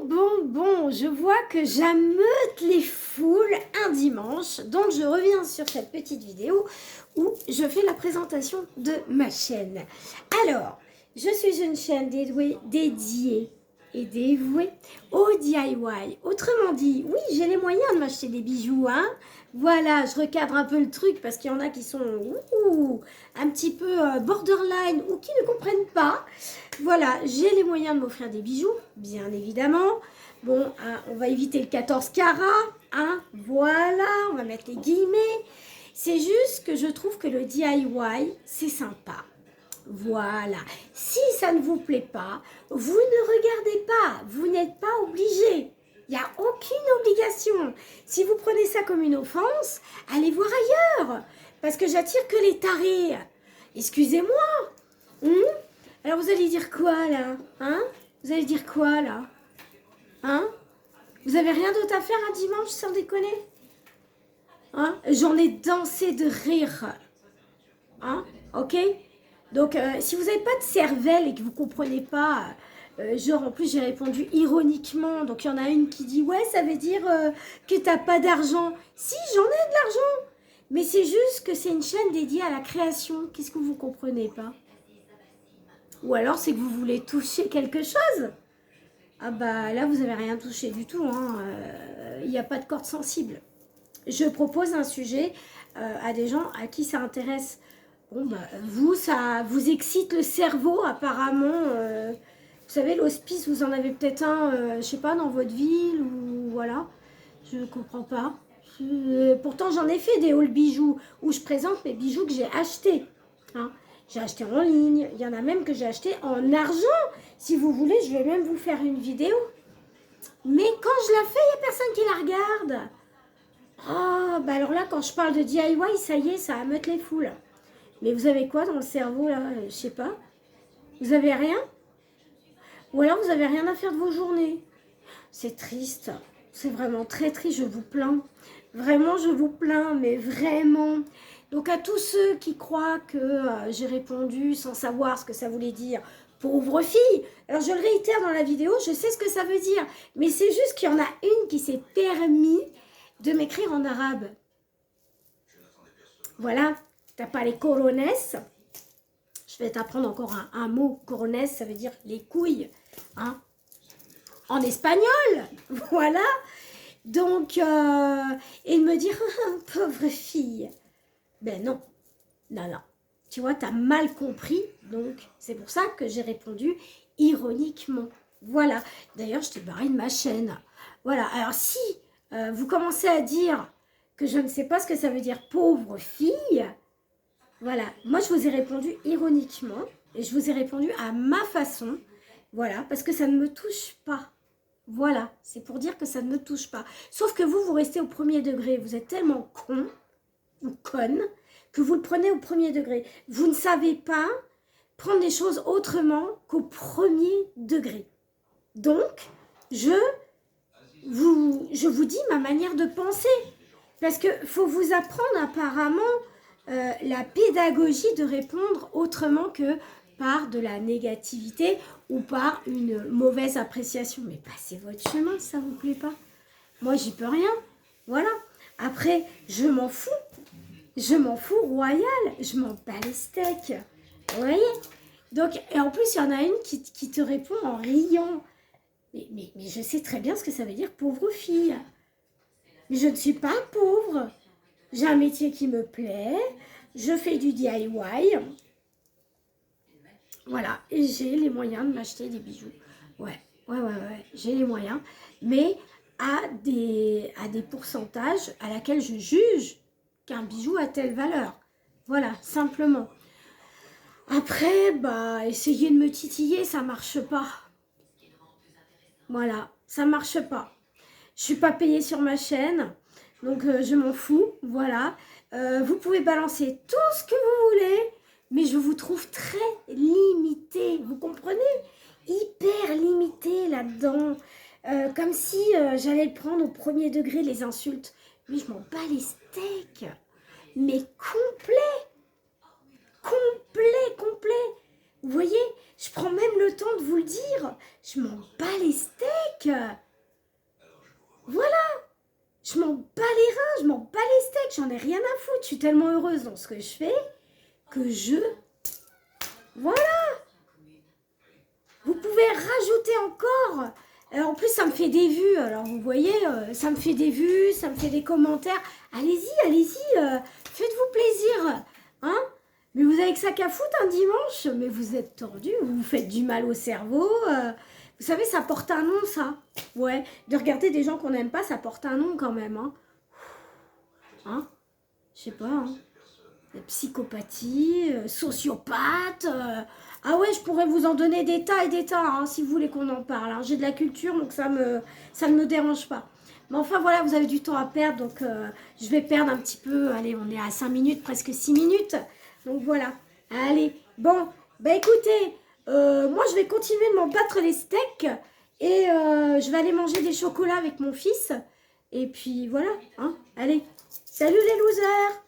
Bon, je vois que j'ameute les foules un dimanche, donc je reviens sur cette petite vidéo où je fais la présentation de ma chaîne. Alors, je suis une chaîne dédiée et dévouée au DIY. Autrement dit, oui, j'ai les moyens de m'acheter des bijoux, hein. Voilà, je recadre un peu le truc parce qu'il y en a qui sont un petit peu borderline ou qui ne comprennent pas. Voilà, j'ai les moyens de m'offrir des bijoux, bien évidemment. Bon, hein, on va éviter le 14 carats, hein, voilà, on va mettre les guillemets. C'est juste que je trouve que le DIY, c'est sympa. Voilà, si ça ne vous plaît pas, vous ne regardez pas, vous n'êtes pas obligé. Il n'y a aucune obligation. Si vous prenez ça comme une offense, allez voir ailleurs. Parce que j'attire que les tarés. Excusez-moi. Alors vous allez dire quoi là, hein? Vous allez dire quoi là, hein? Vous avez rien d'autre à faire un dimanche sans déconner, hein? J'en ai dansé de rire, hein? Ok? Donc si vous n'avez pas de cervelle et que vous comprenez pas, genre en plus j'ai répondu ironiquement, donc il y en a une qui dit ouais ça veut dire que t'as pas d'argent. Si j'en ai de l'argent, mais c'est juste que c'est une chaîne dédiée à la création. Qu'est-ce que vous comprenez pas? Ou alors c'est que vous voulez toucher quelque chose. Ah bah là vous n'avez rien touché du tout, hein. Il n'y a pas de corde sensible. Je propose un sujet à des gens à qui ça intéresse. Bon bah vous, ça vous excite le cerveau apparemment. Vous savez l'hospice, vous en avez peut-être un, je sais pas, dans votre ville ou voilà. Je ne comprends pas. Pourtant j'en ai fait des hauls bijoux où je présente mes bijoux que j'ai achetés, hein. J'ai acheté en ligne, il y en a même que j'ai acheté en argent. Si vous voulez, je vais même vous faire une vidéo. Mais quand je la fais, il n'y a personne qui la regarde. Ah, bah alors là, quand je parle de DIY, ça y est, ça ameute les foules. Mais vous avez quoi dans le cerveau, là? Je sais pas. Vous avez rien? Ou alors vous avez rien à faire de vos journées? C'est triste. C'est vraiment très triste, je vous plains. Vraiment, je vous plains, mais vraiment. Donc à tous ceux qui croient que j'ai répondu sans savoir ce que ça voulait dire, pauvre fille, alors je le réitère dans la vidéo, je sais ce que ça veut dire, mais c'est juste qu'il y en a une qui s'est permis de m'écrire en arabe. Voilà, t'as pas les corones. Je vais t'apprendre encore un mot. Corones, ça veut dire les couilles, hein, en espagnol, voilà. Donc, et me dire, pauvre fille. Ben non, non. Tu vois, t'as mal compris, donc c'est pour ça que j'ai répondu ironiquement. Voilà. D'ailleurs, je t'ai barré de ma chaîne. Voilà. Alors, si vous commencez à dire que je ne sais pas ce que ça veut dire pauvre fille, voilà. Moi, je vous ai répondu ironiquement et je vous ai répondu à ma façon. Voilà, parce que ça ne me touche pas. Voilà, c'est pour dire que ça ne me touche pas. Sauf que vous restez au premier degré. Vous êtes tellement con ou conne que vous le prenez au premier degré. Vous ne savez pas prendre les choses autrement qu'au premier degré. Donc, je vous dis ma manière de penser. Parce qu'il faut vous apprendre apparemment la pédagogie de répondre autrement que par de la négativité ou par une mauvaise appréciation. Mais passez votre chemin, ça vous plaît pas. Moi, j'y peux rien. Voilà. Après, je m'en fous. Je m'en fous royal. Je m'en bats les steaks. Vous voyez? Donc, et en plus, il y en a une qui te répond en riant. Mais je sais très bien ce que ça veut dire, pauvre fille. Mais je ne suis pas pauvre. J'ai un métier qui me plaît. Je fais du DIY. Voilà, et j'ai les moyens de m'acheter des bijoux. Ouais, j'ai les moyens. Mais à des pourcentages à laquelle je juge qu'un bijou a telle valeur. Voilà, simplement. Après, bah, essayer de me titiller, ça marche pas. Voilà, ça marche pas. Je suis pas payée sur ma chaîne, donc je m'en fous. Voilà, vous pouvez balancer tout ce que vous voulez. Mais je vous trouve très limité, vous comprenez? Hyper limité là-dedans. Comme si j'allais le prendre au premier degré, les insultes. Mais je m'en bats les steaks. Mais complet. Vous voyez, je prends même le temps de vous le dire. Je m'en bats les steaks. Voilà. Je m'en bats les reins, je m'en bats les steaks. J'en ai rien à foutre. Je suis tellement heureuse dans ce que je fais que je... Voilà. Vous pouvez rajouter encore. En plus, ça me fait des vues. Alors, vous voyez, ça me fait des vues, ça me fait des commentaires. Allez-y, allez-y. Faites-vous plaisir. Hein? Mais vous avez que ça qu'à foutre un dimanche. Mais vous êtes tordu. Vous vous faites du mal au cerveau. Vous savez, ça porte un nom, ça. Ouais. De regarder des gens qu'on n'aime pas, ça porte un nom quand même. Hein? Je sais pas. Hein? Psychopathie, sociopathe. Ah ouais, je pourrais vous en donner des tas et des tas, hein, si vous voulez qu'on en parle. Hein. J'ai de la culture, donc ça ne me dérange pas. Mais enfin, voilà, vous avez du temps à perdre, donc je vais perdre un petit peu. Allez, on est à 5 minutes, presque 6 minutes. Donc voilà. Allez, bon, bah écoutez, moi je vais continuer de m'en battre les steaks. Et je vais aller manger des chocolats avec mon fils. Et puis voilà, hein. Allez, salut les losers.